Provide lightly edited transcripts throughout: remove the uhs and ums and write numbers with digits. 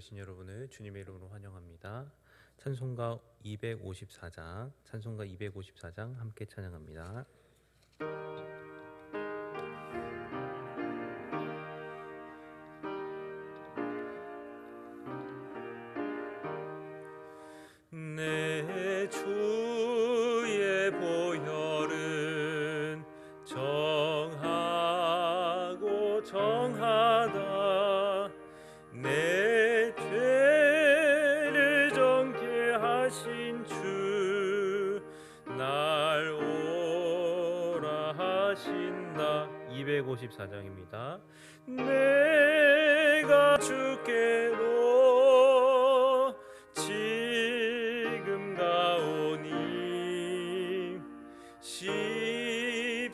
오신 여러분을 주님의 이름으로 환영합니다. 찬송가 254장 함께 찬양합니다. 내 주의 보혈은 정하고 정하다. 내 죄를 정케 하신 주 날 오라 하신다. 254장입니다. 내가 주께로 지금 가오니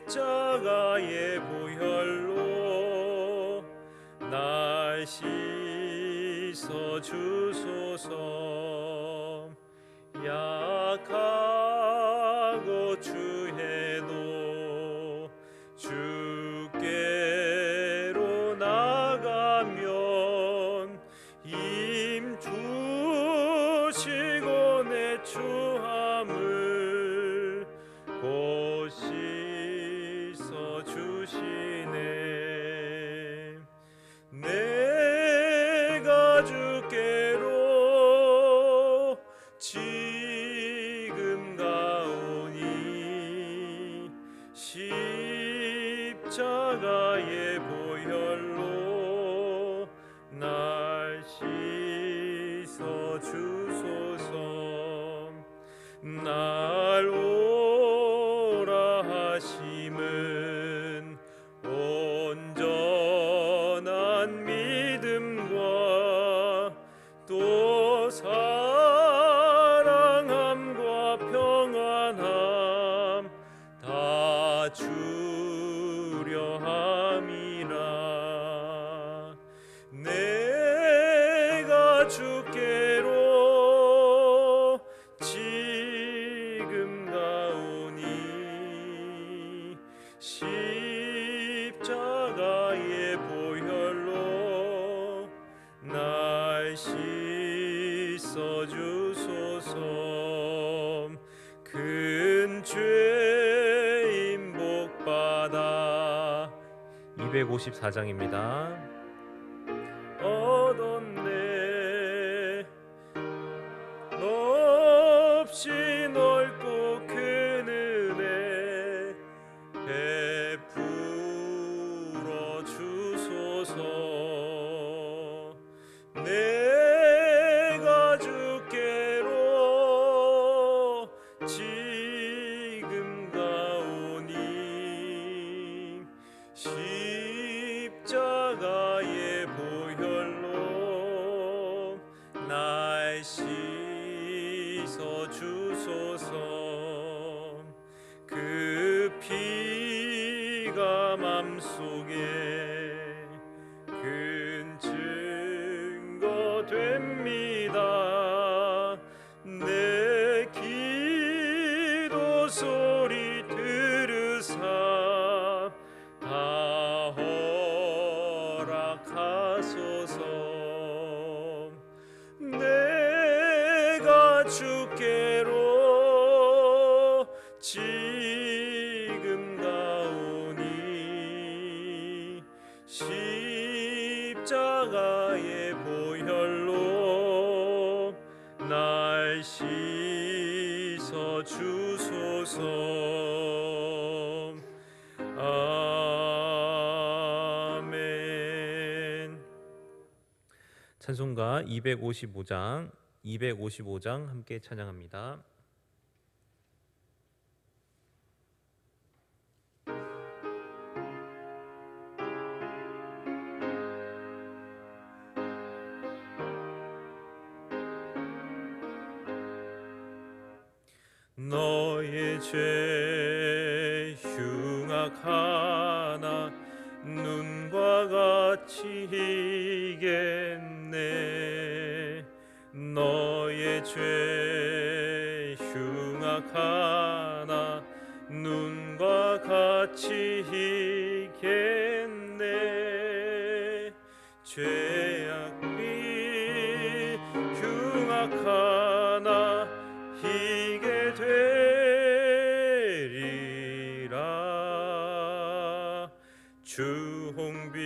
십자가의 보혈로 날 씻어 주소서. 약하고 주해도 주께로 나가면 힘 주시고 내 추함을 곧 씻어 주시네. 내가 주께로 지금 가오니 십자가의 보혈로 날 씻어 주소서. 날 오라 하심은 온전한 믿음과 또 사랑함과 평안함 다 주려 함이라. 내가 주께로 지금 가오니 십자가의 보혈로 날 씻어 주소서. 큰 죄인 복받아. 254장입니다. 얻었네. 없이 넓고 큰 은혜 베풀어 주소서. 내가 주께로 지금 가오니 십자가의 보혈로 날 씻어 주소서. 그 피가 맘속에 큰 증거 됩니다. 내 기도 소리 들으사 다 허락하소서. 내가 주께로 지금 가오니 십자가의 보혈로 날 씻어 주소서. 아멘. 찬송가 255장 함께 찬양합니다. 너의 죄 흉악하나 눈과 같이 희겠네. 너의 죄 흉악하나 눈과 같이 희겠네. 죄악 하나 희게 되리라. 주 홍빛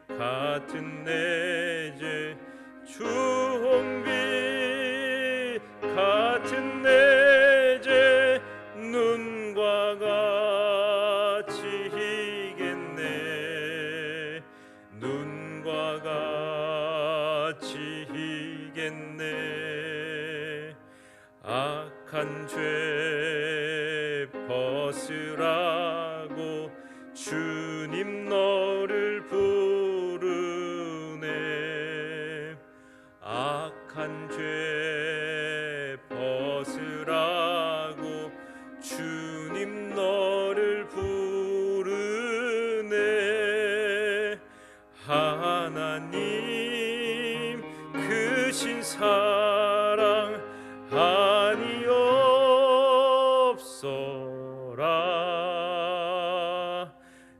같은 내 죄, 주 홍빛 같은 내 죄 눈과 같이 희겠네. 눈과 같이 희겠네. 악한 죄 벗으라고 주님 너를 부르네. 악한 죄 벗으라고 주님 너를 부르네. 하나님 크신 사랑 아니옵소라.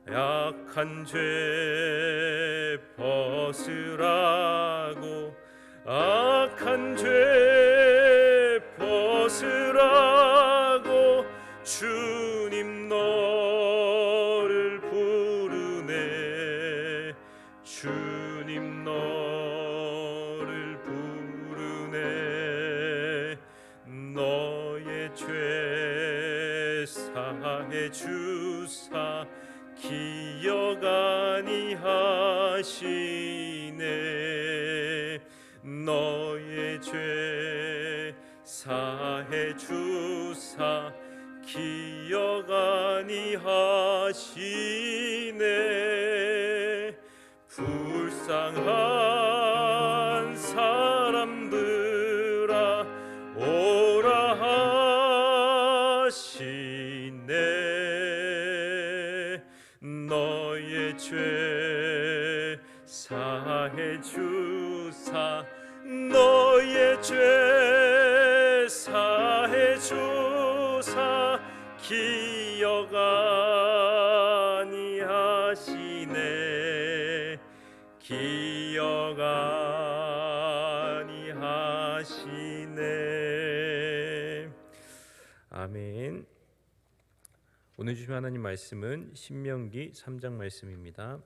약한 죄 벗으라고, 악한 죄 벗으라고 주님 너를 부르네. 주님 너를 부르네. 너의 죄 사해 주사 기억 아니하시네. 너의 죄 사해 주사 기억 아니하시네. 불쌍한 사람들아 오라 하시네. 너의 죄 사해 주사, 너의 죄 사해 주사 기억 아니하시네. 기억 아니하시네. 아멘. 오늘 주신 하나님 말씀은 신명기 3장 말씀입니다.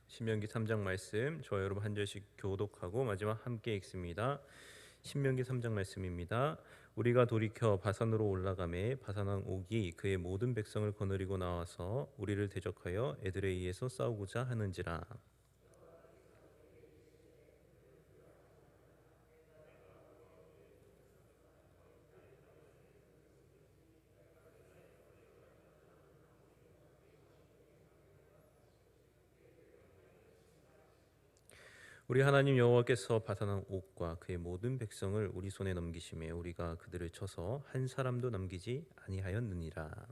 신명기 3장 말씀 저와 여러분 한 절씩 교독하고 마지막 함께 읽습니다. 신명기 3장 말씀입니다. 우리가 돌이켜 바산으로 올라가매 바산 왕 옥이 그의 모든 백성을 거느리고 나와서 우리를 대적하여 에드레이에서 싸우고자 하는지라. 우리 하나님 여호와께서 바산 왕 옥과 그의 모든 백성을 우리 손에 넘기심에 우리가 그들을 쳐서 한 사람도 남기지 아니하였느니라.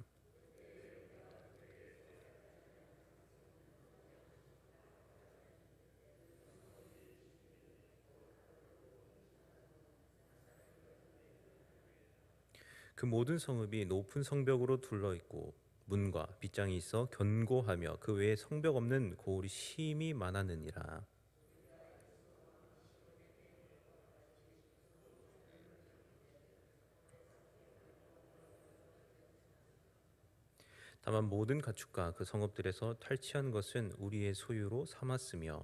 그 모든 성읍이 높은 성벽으로 둘러 있고 문과 빗장이 있어 견고하며 그 외에 성벽 없는 고을이 심히 많았느니라. 다만 모든 가축과 그 성읍들에서 탈취한 것은 우리의 소유로 삼았으며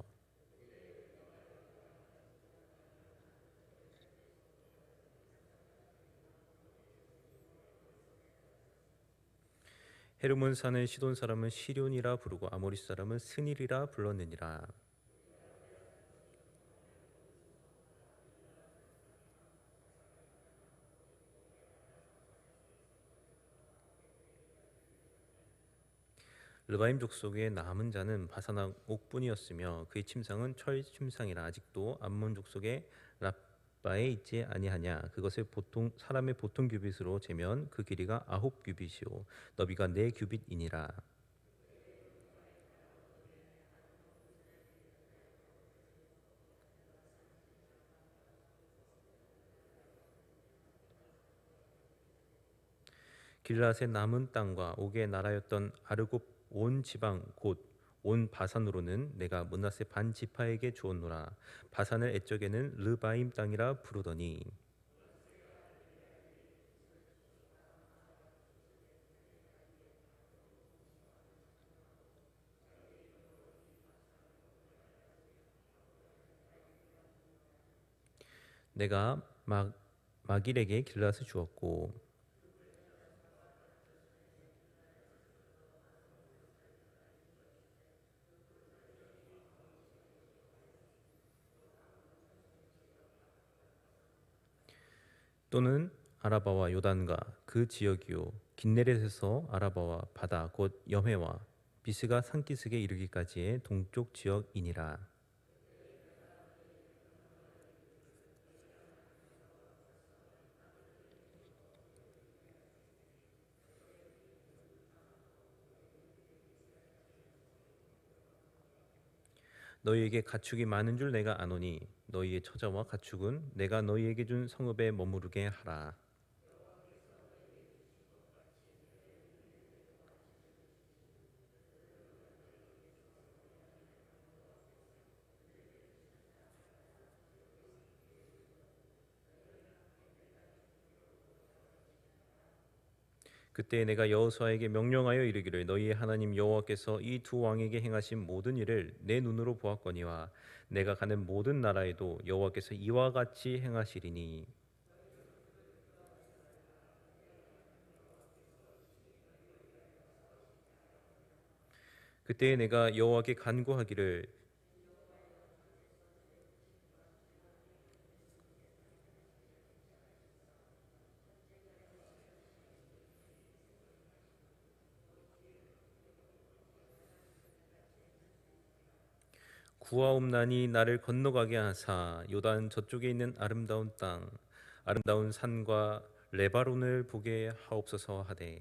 헤르몬 사는 시돈 사람은 시륜이라 부르고 아모리 사람은 스닐이라 불렀느니라. 르바임 족속의 남은 자는 바산 왕 옥뿐이었으며 그의 침상은 철 침상이라 아직도 암몬 족속의 랍바에 있지 아니하냐. 그것을 보통 사람의 보통 규빗으로 재면 그 길이가 9규빗이요 너비가 4규빗이니라. 길앗의 남은 땅과 옥의 나라였던 아르곱 온 지방 곧 온 바산으로는 내가 므낫세 반 지파에게 주었노라. 바산을 애적에는 르바임 땅이라 부르더니 내가 마길에게 길앗을 주었고 또는 아라바와 요단과 그 지역이요 긴네렛에서 아라바와 바다 곧 여해와 비스가 산기슭에 이르기까지의 동쪽 지역이니라. 너희에게 가축이 많은 줄 내가 아노니 너희의 처자와 가축은 내가 너희에게 준 성읍에 머무르게 하라. 그때 내가 여호수아에게 명령하여 이르기를 너희의 하나님 여호와께서 이 두 왕에게 행하신 모든 일을 내 눈으로 보았거니와 내가 가는 모든 나라에도 여호와께서 이와 같이 행하시리니 그때 내가 여호와께 간구하기를 구하옵나니 나를 건너가게 하사 요단 저쪽에 있는 아름다운 땅 아름다운 산과 레바논을 보게 하옵소서 하되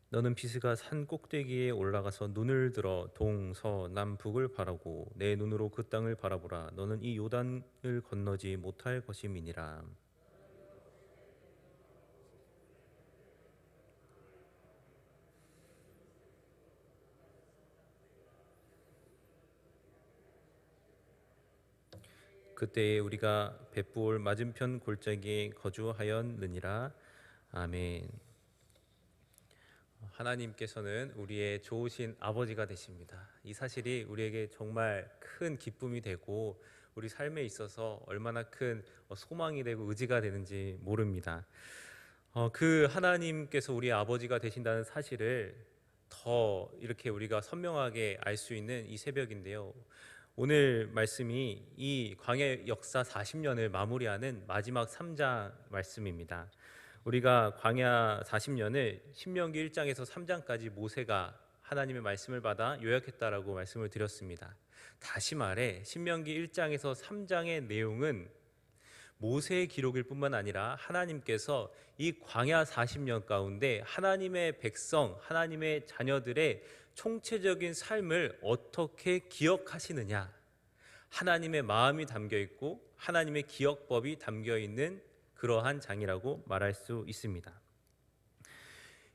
너는 비스가 산 꼭대기에 올라가서 눈을 들어 동, 서, 남, 북을 바라고 내 눈으로 그 땅을 바라보라. 너는 이 요단을 건너지 못할 것임이니라. 그때에 우리가 벳부올 맞은편 골짜기에 거주하였느니라. 아멘. 하나님께서는 우리의 좋으신 아버지가 되십니다. 이 사실이 우리에게 정말 큰 기쁨이 되고 우리 삶에 있어서 얼마나 큰 소망이 되고 의지가 되는지 모릅니다. 그 하나님께서 우리의 아버지가 되신다는 사실을 더 이렇게 우리가 선명하게 알 수 있는 이 새벽인데요. 오늘 말씀이 이 광야 역사 40년을 마무리하는 마지막 3장 말씀입니다. 우리가 광야 40년을 신명기 1장에서 3장까지 모세가 하나님의 말씀을 받아 요약했다라고 말씀을 드렸습니다. 다시 말해 신명기 1장에서 3장의 내용은 모세의 기록일 뿐만 아니라 하나님께서 이 광야 40년 가운데 하나님의 백성, 하나님의 자녀들의 총체적인 삶을 어떻게 기억하시느냐, 하나님의 마음이 담겨 있고 하나님의 기억법이 담겨 있는 그러한 장이라고 말할 수 있습니다.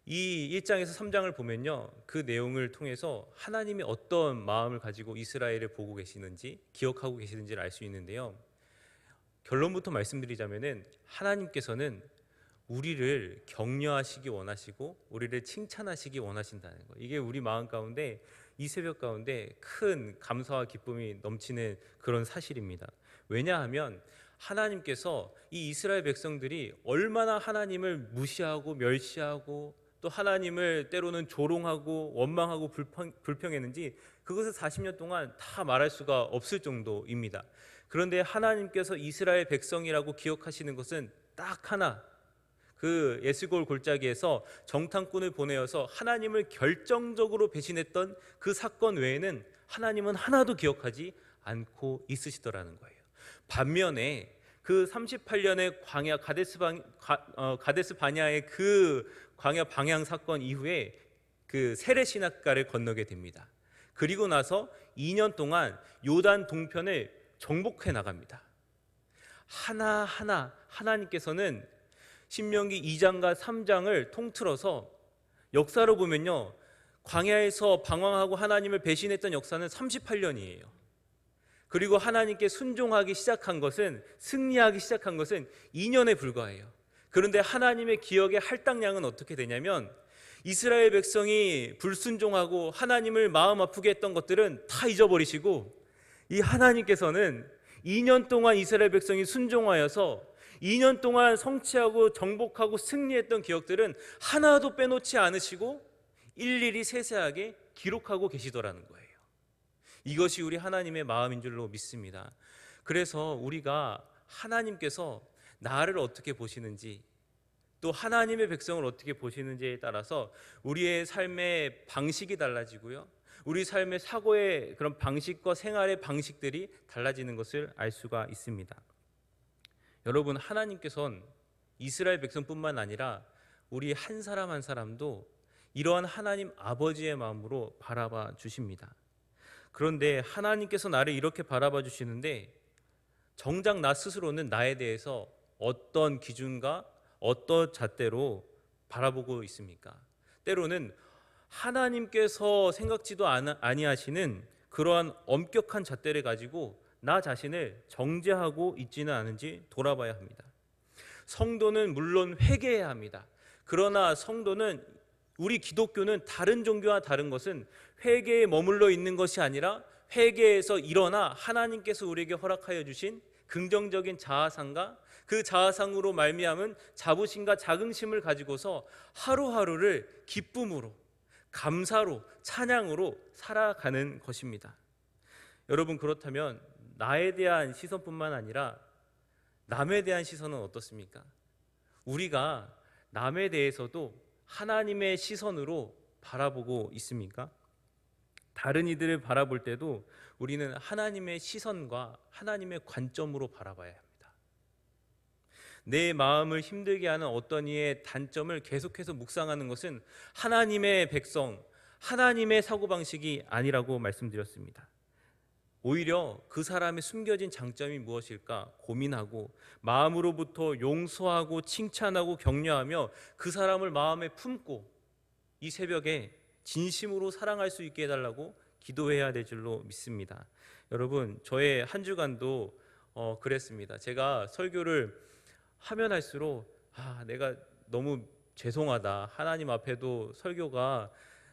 이 1장에서 3장을 보면요, 그 내용을 통해서 하나님이 어떤 마음을 가지고 이스라엘을 보고 계시는지, 기억하고 계시는지를 알 수 있는데요. 결론부터 말씀드리자면은 하나님께서는 우리를 격려하시기 원하시고 우리를 칭찬하시기 원하신다는 거. 이게 우리 마음 가운데 이 새벽 가운데 큰 감사와 기쁨이 넘치는 그런 사실입니다. 왜냐하면 하나님께서 이 이스라엘 백성들이 얼마나 하나님을 무시하고 멸시하고 또 하나님을 때로는 조롱하고 원망하고 불평했는지 그것을 40년 동안 다 말할 수가 없을 정도입니다. 그런데 하나님께서 이스라엘 백성이라고 기억하시는 것은 딱 하나, 그 에스골 골짜기에서 정탐꾼을 보내어서 하나님을 결정적으로 배신했던 그 사건 외에는 하나님은 하나도 기억하지 않고 있으시더라는 거예요. 반면에 그 38년의 광야 가데스 바냐의 그 광야 방향 사건 이후에 그 세례 시냇가를 건너게 됩니다. 그리고 나서 2년 동안 요단 동편을 정복해 나갑니다. 하나하나 하나님께서는 신명기 2장과 3장을 통틀어서 역사로 보면요, 광야에서 방황하고 하나님을 배신했던 역사는 38년이에요. 그리고 하나님께 순종하기 시작한 것은, 승리하기 시작한 것은 2년에 불과해요. 그런데 하나님의 기억의 할당량은 어떻게 되냐면, 이스라엘 백성이 불순종하고 하나님을 마음 아프게 했던 것들은 다 잊어버리시고, 이 하나님께서는 2년 동안 이스라엘 백성이 순종하여서 2년 동안 성취하고 정복하고 승리했던 기억들은 하나도 빼놓지 않으시고 일일이 세세하게 기록하고 계시더라는 거예요. 이것이 우리 하나님의 마음인 줄로 믿습니다. 그래서 우리가 하나님께서 나를 어떻게 보시는지, 또 하나님의 백성을 어떻게 보시는지에 따라서 우리의 삶의 방식이 달라지고요, 우리 삶의 사고의 그런 방식과 생활의 방식들이 달라지는 것을 알 수가 있습니다. 여러분, 하나님께서는 이스라엘 백성뿐만 아니라 우리 한 사람 한 사람도 이러한 하나님 아버지의 마음으로 바라봐 주십니다. 그런데 하나님께서 나를 이렇게 바라봐 주시는데, 정작 나 스스로는 나에 대해서 어떤 기준과 어떤 잣대로 바라보고 있습니까? 때로는 하나님께서 생각지도 아니하시는 그러한 엄격한 잣대를 가지고 나 자신을 정죄하고 있지는 않은지 돌아봐야 합니다. 성도는 물론 회개해야 합니다. 그러나 성도는, 우리 기독교는 다른 종교와 다른 것은 회개에 머물러 있는 것이 아니라 회개에서 일어나 하나님께서 우리에게 허락하여 주신 긍정적인 자아상과 그 자아상으로 말미암은 자부심과 자긍심을 가지고서 하루하루를 기쁨으로, 감사로, 찬양으로 살아가는 것입니다. 여러분, 그렇다면 나에 대한 시선뿐만 아니라 남에 대한 시선은 어떻습니까? 우리가 남에 대해서도 하나님의 시선으로 바라보고 있습니까? 다른 이들을 바라볼 때도 우리는 하나님의 시선과 하나님의 관점으로 바라봐야 합니다. 내 마음을 힘들게 하는 어떤 이의 단점을 계속해서 묵상하는 것은 하나님의 백성, 하나님의 사고방식이 아니라고 말씀드렸습니다. 오히려 그 사람의 숨겨진 장점이 무엇일까 고민하고 마음으로부터 용서하고 칭찬하고 격려하며 그 사람을 마음에 품고 이 새벽에 진심으로 사랑할 수 있게 해달라고 기도해야 될 줄로 믿습니다. 여러분, 저의 한 주간도 그랬습니다. 제가 설교를 하면 할수록 내가 너무 죄송하다, 하나님 앞에도 설교가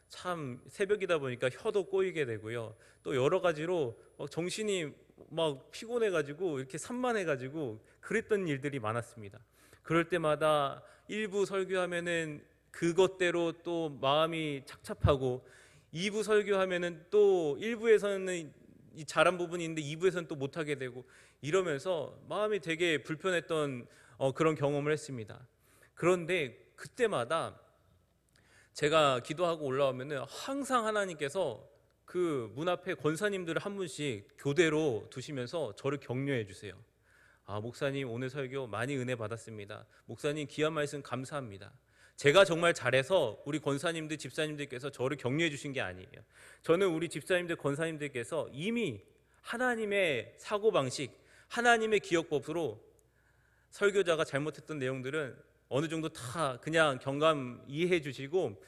참 새벽이다 보니까 혀도 꼬이게 되고요, 또 여러 가지로 정신이 막 피곤해가지고 이렇게 산만해가지고 그랬던 일들이 많았습니다. 그럴 때마다 일부 설교하면은 그것대로 또 마음이 착잡하고, 2부 설교하면은 또 1부에서는 이 잘한 부분이 있는데 2부에서는 또 못하게 되고, 이러면서 마음이 되게 불편했던 그런 경험을 했습니다. 그런데 그때마다 제가 기도하고 올라오면은 항상 하나님께서 그 문 앞에 권사님들을 한 분씩 교대로 두시면서 저를 격려해 주세요. 목사님 오늘 설교 많이 은혜 받았습니다. 목사님 귀한 말씀 감사합니다. 제가 정말 잘해서 우리 권사님들, 집사님들께서 저를 격려해 주신 게 아니에요. 저는 우리 집사님들, 권사님들께서 이미 하나님의 사고방식, 하나님의 기억법으로 설교자가 잘못했던 내용들은 어느 정도 다 그냥 경감 이해해 주시고,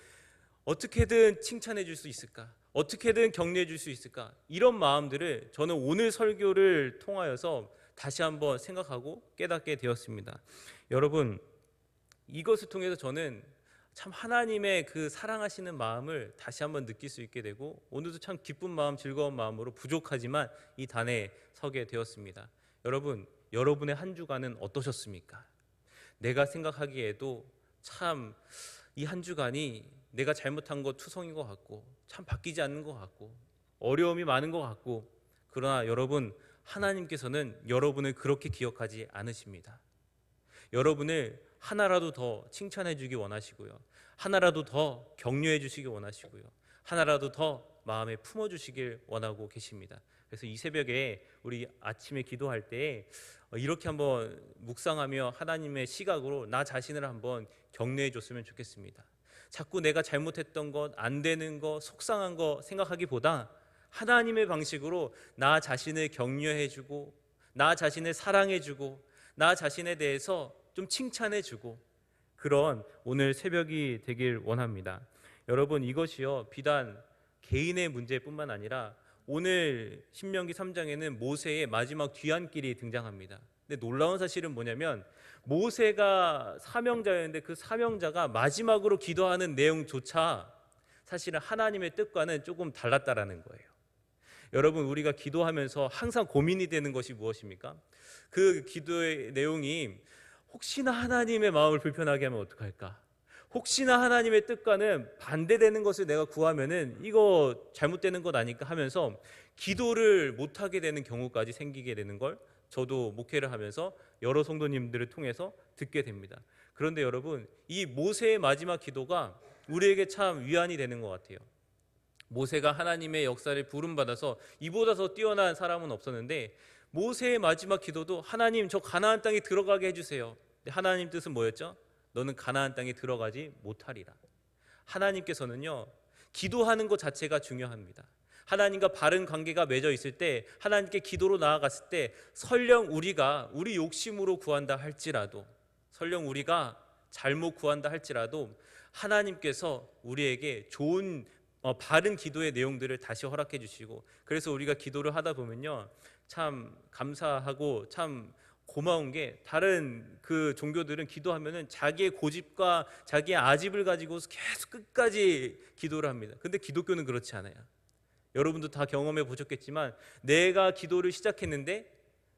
어떻게든 칭찬해 줄 수 있을까, 어떻게든 격려해 줄 수 있을까, 이런 마음들을 저는 오늘 설교를 통하여서 다시 한번 생각하고 깨닫게 되었습니다. 여러분, 이것을 통해서 저는 참 하나님의 그 사랑하시는 마음을 다시 한번 느낄 수 있게 되고, 오늘도 참 기쁜 마음, 즐거운 마음으로 부족하지만 이 단에 서게 되었습니다. 여러분, 여러분의 한 주간은 어떠셨습니까? 내가 생각하기에도 참 이 한 주간이 내가 잘못한 것 투성인 것 같고, 참 바뀌지 않는 것 같고, 어려움이 많은 것 같고, 그러나 여러분, 하나님께서는 여러분을 그렇게 기억하지 않으십니다. 여러분을 하나라도 더 칭찬해 주기 원하시고요, 하나라도 더 격려해 주시기 원하시고요, 하나라도 더 마음에 품어 주시길 원하고 계십니다. 그래서 이 새벽에 우리 아침에 기도할 때 이렇게 한번 묵상하며 하나님의 시각으로 나 자신을 한번 격려해 줬으면 좋겠습니다. 자꾸 내가 잘못했던 것, 안 되는 것, 속상한 것 생각하기보다 하나님의 방식으로 나 자신을 격려해 주고, 나 자신을 사랑해 주고, 나 자신에 대해서 좀 칭찬해주고 그런 오늘 새벽이 되길 원합니다. 여러분, 이것이요 비단 개인의 문제뿐만 아니라 오늘 신명기 3장에는 모세의 마지막 뒤안길이 등장합니다. 근데 놀라운 사실은 뭐냐면 모세가 사명자였는데 그 사명자가 마지막으로 기도하는 내용조차 사실은 하나님의 뜻과는 조금 달랐다라는 거예요. 여러분, 우리가 기도하면서 항상 고민이 되는 것이 무엇입니까? 그 기도의 내용이 혹시나 하나님의 마음을 불편하게 하면 어떡할까? 혹시나 하나님의 뜻과는 반대되는 것을 내가 구하면은 이거 잘못되는 것 아닐까 하면서 기도를 못하게 되는 경우까지 생기게 되는 걸 저도 목회를 하면서 여러 성도님들을 통해서 듣게 됩니다. 그런데 여러분, 이 모세의 마지막 기도가 우리에게 참 위안이 되는 것 같아요. 모세가 하나님의 역사를 부름받아서 이보다 더 뛰어난 사람은 없었는데 모세의 마지막 기도도 하나님, 저 가나안 땅에 들어가게 해주세요. 근데 하나님 뜻은 뭐였죠? 너는 가나안 땅에 들어가지 못하리라. 하나님께서는요 기도하는 것 자체가 중요합니다. 하나님과 바른 관계가 맺어 있을 때, 하나님께 기도로 나아갔을 때 설령 우리가 우리 욕심으로 구한다 할지라도, 설령 우리가 잘못 구한다 할지라도 하나님께서 우리에게 좋은 바른 기도의 내용들을 다시 허락해 주시고, 그래서 우리가 기도를 하다 보면요 참 감사하고 참 고마운 게, 다른 그 종교들은 기도하면은 자기의 고집과 자기의 아집을 가지고 계속 끝까지 기도를 합니다. 근데 기독교는 그렇지 않아요. 여러분도 다 경험해 보셨겠지만 내가 기도를 시작했는데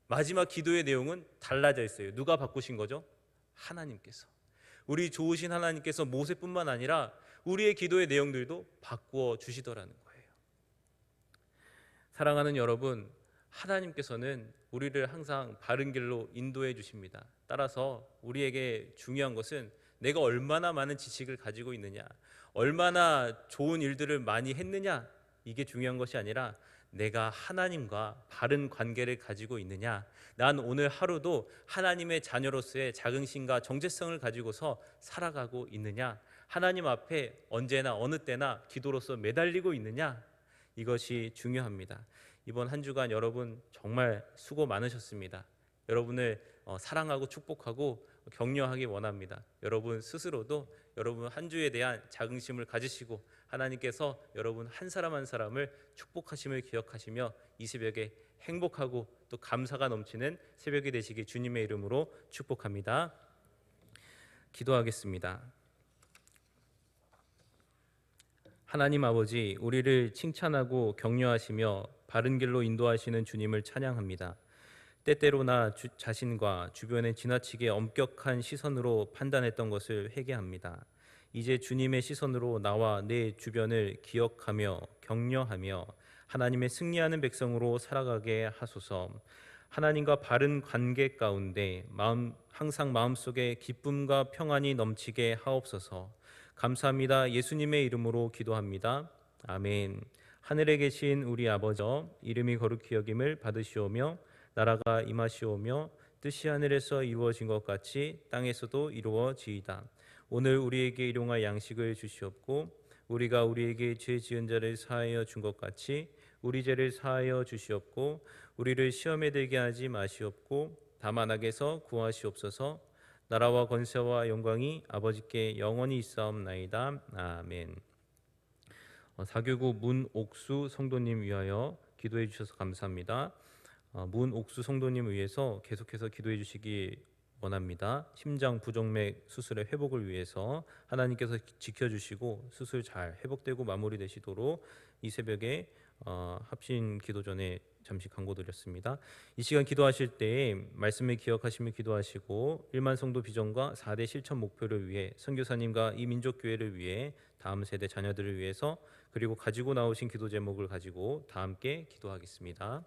마지막 기도의 내용은 달라져 있어요. 누가 바꾸신 거죠? 하나님께서. 우리 좋으신 하나님께서 모세뿐만 아니라 우리의 기도의 내용들도 바꾸어 주시더라는 거예요. 사랑하는 여러분, 하나님께서는 우리를 항상 바른 길로 인도해 주십니다. 따라서 우리에게 중요한 것은 내가 얼마나 많은 지식을 가지고 있느냐, 얼마나 좋은 일들을 많이 했느냐, 이게 중요한 것이 아니라 내가 하나님과 바른 관계를 가지고 있느냐, 난 오늘 하루도 하나님의 자녀로서의 자긍심과 정체성을 가지고서 살아가고 있느냐, 하나님 앞에 언제나 어느 때나 기도로서 매달리고 있느냐, 이것이 중요합니다. 이번 한 주간 여러분 정말 수고 많으셨습니다. 여러분을 사랑하고 축복하고 격려하기 원합니다. 여러분 스스로도 여러분 한 주에 대한 자긍심을 가지시고 하나님께서 여러분 한 사람 한 사람을 축복하심을 기억하시며 이 새벽에 행복하고 또 감사가 넘치는 새벽이 되시기 주님의 이름으로 축복합니다. 기도하겠습니다. 하나님 아버지, 우리를 칭찬하고 격려하시며 바른 길로 인도하시는 주님을 찬양합니다. 때때로 나 자신과 주변의 지나치게 엄격한 시선으로 판단했던 것을 회개합니다. 이제 주님의 시선으로 나와 내 주변을 기억하며 격려하며 하나님의 승리하는 백성으로 살아가게 하소서. 하나님과 바른 관계 가운데 항상 마음속에 기쁨과 평안이 넘치게 하옵소서. 감사합니다. 예수님의 이름으로 기도합니다. 아멘. 하늘에 계신 우리 아버지, 이름이 거룩히 여김을 받으시오며 나라가 임하시오며 뜻이 하늘에서 이루어진 것 같이 땅에서도 이루어지이다. 오늘 우리에게 일용할 양식을 주시옵고 우리가 우리에게 죄 지은 자를 사하여 준 것 같이 우리 죄를 사하여 주시옵고 우리를 시험에 들게 하지 마시옵고 다만 악에서 구하시옵소서. 나라와 권세와 영광이 아버지께 영원히 있사옵나이다. 아멘. 사교구 문옥수 성도님 위하여 기도해 주셔서 감사합니다. 문옥수 성도님을 위해서 계속해서 기도해 주시기 원합니다. 심장 부정맥 수술의 회복을 위해서 하나님께서 지켜주시고 수술 잘 회복되고 마무리되시도록 이 새벽에 합심 기도 전에 잠시 광고 드렸습니다. 이 시간 기도하실 때 말씀을 기억하시며 기도하시고 1만 성도 비전과 4대 실천 목표를 위해 선교사님과 이 민족교회를 위해 다음 세대 자녀들을 위해서 그리고 가지고 나오신 기도 제목을 가지고 다 함께 기도하겠습니다.